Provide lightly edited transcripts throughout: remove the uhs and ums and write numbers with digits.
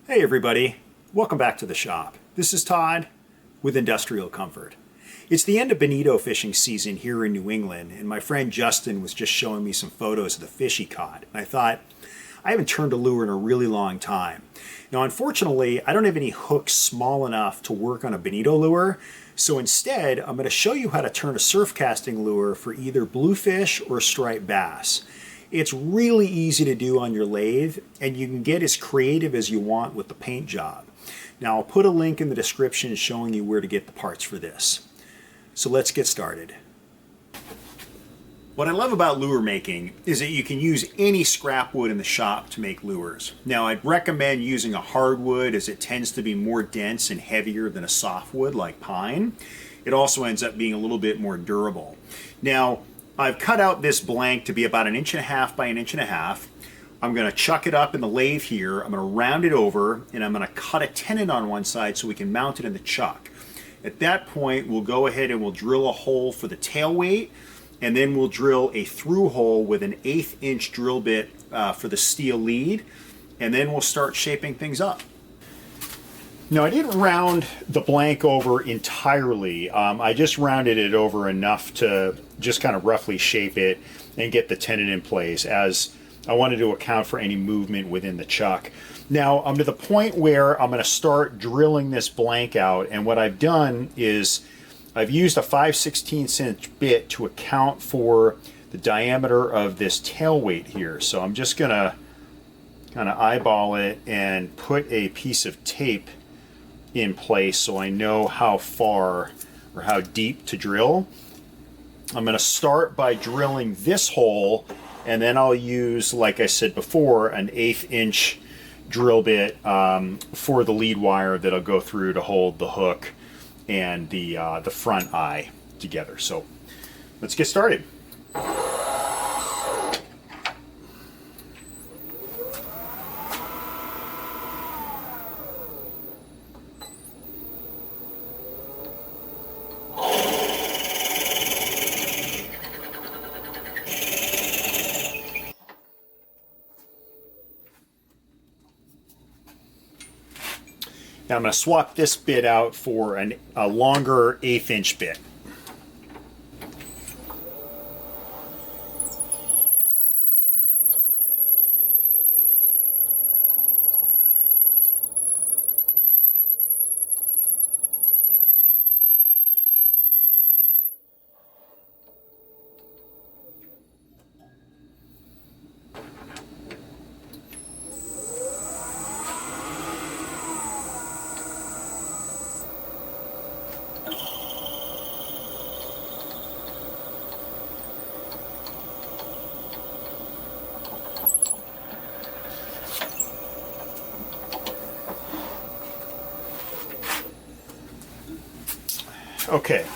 Hey everybody, welcome back to the shop. This is Todd with Industrial Comfort. It's the end of bonito fishing season here in New England, and my friend Justin was just showing me some photos of the fish he caught. And I thought, I haven't turned a lure in a really long time. Now unfortunately, I don't have any hooks small enough to work on a bonito lure, so instead I'm going to show you how to turn a surf casting lure for either bluefish or striped bass. It's really easy to do on your lathe, and you can get as creative as you want with the paint job. Now I'll put a link in the description showing you where to get the parts for this. So let's get started. What I love about lure making is that you can use any scrap wood in the shop to make lures. Now I'd recommend using a hardwood as it tends to be more dense and heavier than a softwood like pine. It also ends up being a little bit more durable. Now I've cut out this blank to be about 1.5 inches by 1.5 inches. I'm going to chuck it up in the lathe here. I'm going to round it over, and I'm going to cut a tenon on one side so we can mount it in the chuck. At that point, we'll go ahead and we'll drill a hole for the tail weight, and then we'll drill a through hole with an 1/8 inch drill bit for the steel lead, and then we'll start shaping things up. Now I didn't round the blank over entirely. I just rounded it over enough to just kind of roughly shape it and get the tenon in place, as I wanted to account for any movement within the chuck. Now I'm to the point where I'm going to start drilling this blank out, and what I've done is I've used a 5/16 inch bit to account for the diameter of this tail weight here. So I'm just going to kind of eyeball it and put a piece of tape in place so I know how far or how deep to drill. I'm going to start by drilling this hole, and then I'll use, like I said before, an 1/8 inch drill bit for the lead wire that'll go through to hold the hook and the front eye together. So let's get started. Now I'm going to swap this bit out for a longer 1/8 inch bit. Okay,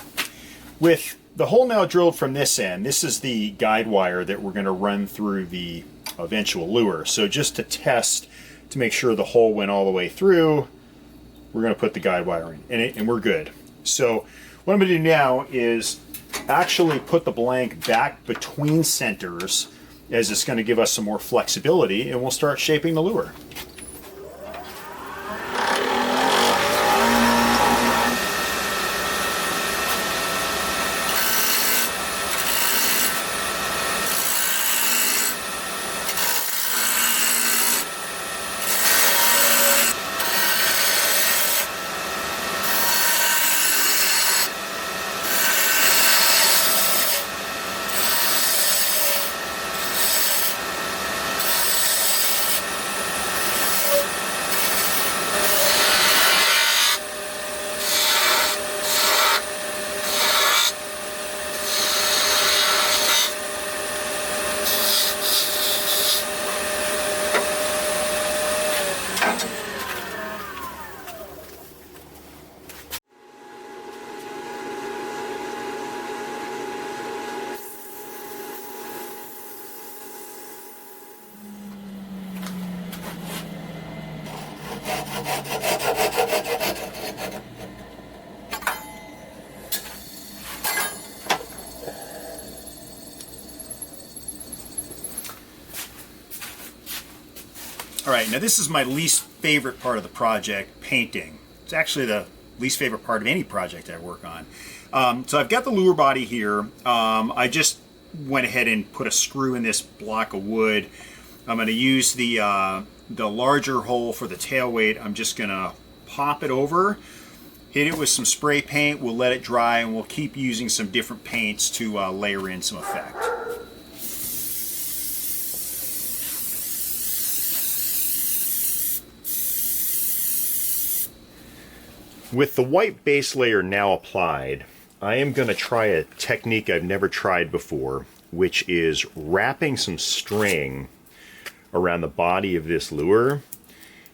with the hole now drilled from this end, this is the guide wire that we're going to run through the eventual lure. So just to test to make sure the hole went all the way through, we're going to put the guide wire in, and we're good. So what I'm going to do now is actually put the blank back between centers, as it's going to give us some more flexibility, and we'll start shaping the lure. All right, now this is my least favorite part of the project, painting. It's actually the least favorite part of any project I work on. So I've got the lure body here. I just went ahead and put a screw in this block of wood. I'm going to use the larger hole for the tail weight. I'm just going to pop it over, hit it with some spray paint. We'll let it dry, and we'll keep using some different paints to layer in some effect. With the white base layer now applied, I am going to try a technique I've never tried before, which is wrapping some string around the body of this lure,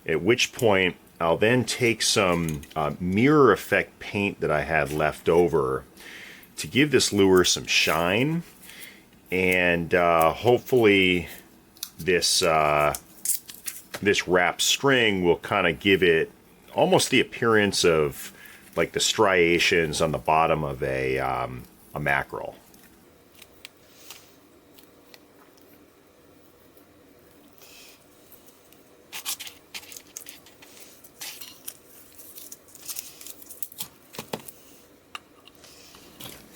at which point I'll then take some mirror effect paint that I had left over to give this lure some shine, and hopefully this wrapped string will kind of give it almost the appearance of like the striations on the bottom of a mackerel.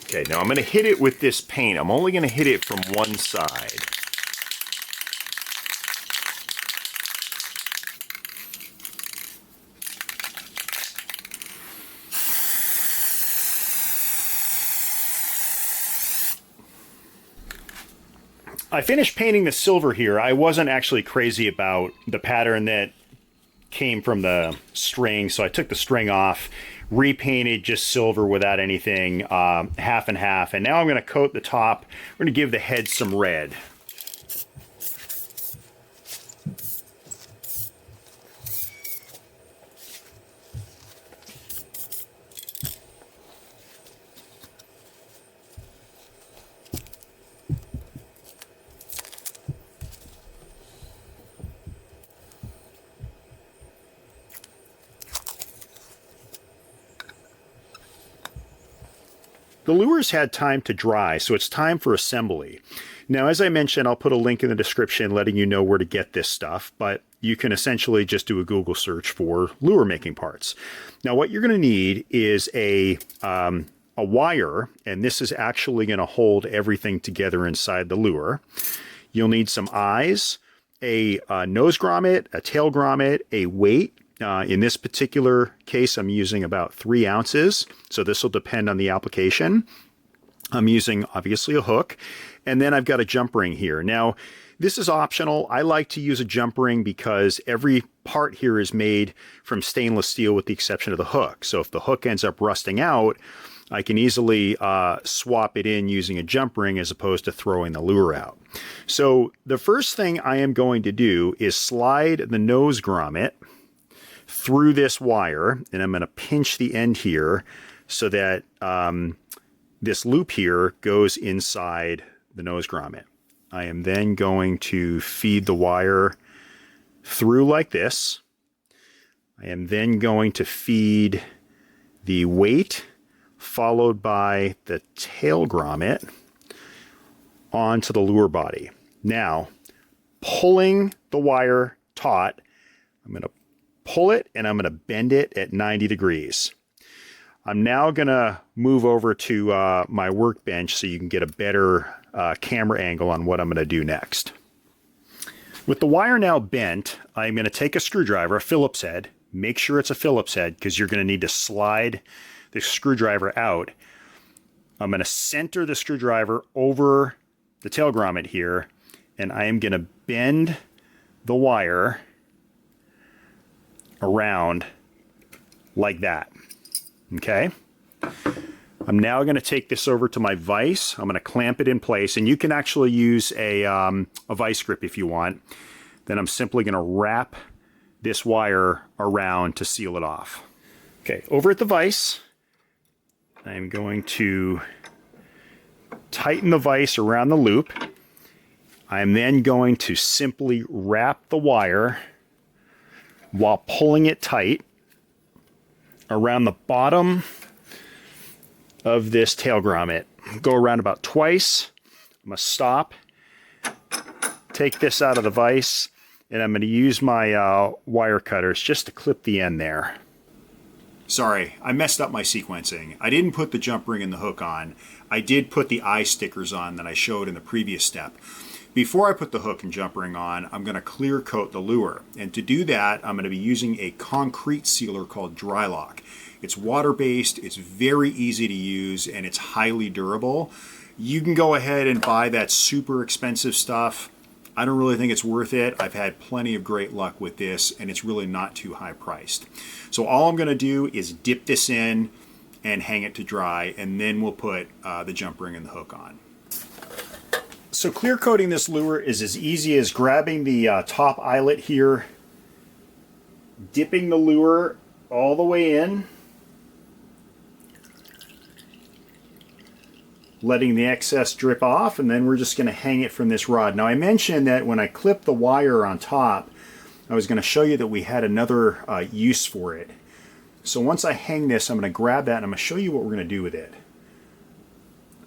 Okay, now I'm going to hit it with this paint. I'm only going to hit it from one side. I finished painting the silver here. I wasn't actually crazy about the pattern that came from the string, so I took the string off, repainted just silver without anything, half and half, and now I'm going to coat the top. We're going to give the head some red. The lure's had time to dry, so it's time for assembly. Now, as I mentioned, I'll put a link in the description letting you know where to get this stuff, but you can essentially just do a Google search for lure making parts. Now, what you're going to need is a wire, and this is actually going to hold everything together inside the lure. You'll need some eyes, a nose grommet, a tail grommet, a weight. In this particular case, I'm using about 3 ounces, so this will depend on the application. I'm using, obviously, a hook, and then I've got a jump ring here. Now, this is optional. I like to use a jump ring because every part here is made from stainless steel with the exception of the hook. So if the hook ends up rusting out, I can easily swap it in using a jump ring as opposed to throwing the lure out. So the first thing I am going to do is slide the nose grommet through this wire, and I'm going to pinch the end here so that this loop here goes inside the nose grommet. I am then going to feed the wire through like this. I am then going to feed the weight followed by the tail grommet onto the lure body. Now, pulling the wire taut, I'm going to pull it and I'm going to bend it at 90 degrees. I'm now going to move over to my workbench so you can get a better camera angle on what I'm going to do next. With the wire now bent, I'm going to take a screwdriver, a Phillips head. Make sure it's a Phillips head because you're going to need to slide the screwdriver out. I'm going to center the screwdriver over the tail grommet here, and I am going to bend the wire around like that. Okay? I'm now going to take this over to my vise. I'm going to clamp it in place, and you can actually use a vise grip if you want. Then I'm simply going to wrap this wire around to seal it off. Okay, over at the vise, I'm going to tighten the vise around the loop. I'm then going to simply wrap the wire while pulling it tight around the bottom of this tail grommet. Go around about twice. I'm going to stop, take this out of the vise, And I'm going to use my wire cutters just to clip the end there. Sorry, I messed up my sequencing. I didn't put the jump ring and the hook on. I did put the eye stickers on that I showed in the previous step. Before I put the hook and jump ring on, I'm going to clear coat the lure. And to do that, I'm going to be using a concrete sealer called Drylock. It's water-based, it's very easy to use, and it's highly durable. You can go ahead and buy that super expensive stuff. I don't really think it's worth it. I've had plenty of great luck with this, and it's really not too high priced. So all I'm going to do is dip this in and hang it to dry, and then we'll put the jump ring and the hook on. So clear coating this lure is as easy as grabbing the top eyelet here, dipping the lure all the way in, letting the excess drip off, and then we're just going to hang it from this rod. Now I mentioned that when I clipped the wire on top, I was going to show you that we had another use for it. So once I hang this, I'm going to grab that and I'm going to show you what we're going to do with it.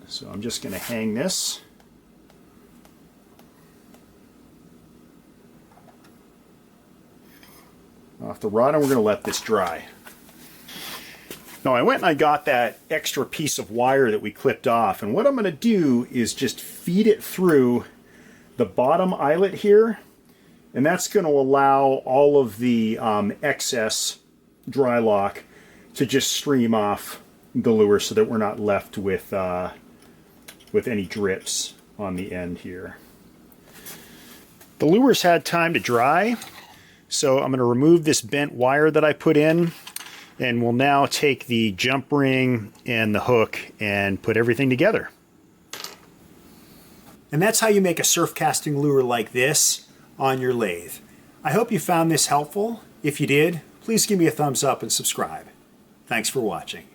So I'm just going to hang this. Off the rod, and we're going to let this dry. Now I went and I got that extra piece of wire that we clipped off, and what I'm going to do is just feed it through the bottom eyelet here, and that's going to allow all of the excess dry lock to just stream off the lure so that we're not left with any drips on the end here. The lure's had time to dry, so I'm going to remove this bent wire that I put in. And we'll now take the jump ring and the hook and put everything together. And that's how you make a surf casting lure like this on your lathe. I hope you found this helpful. If you did, please give me a thumbs up and subscribe. Thanks for watching.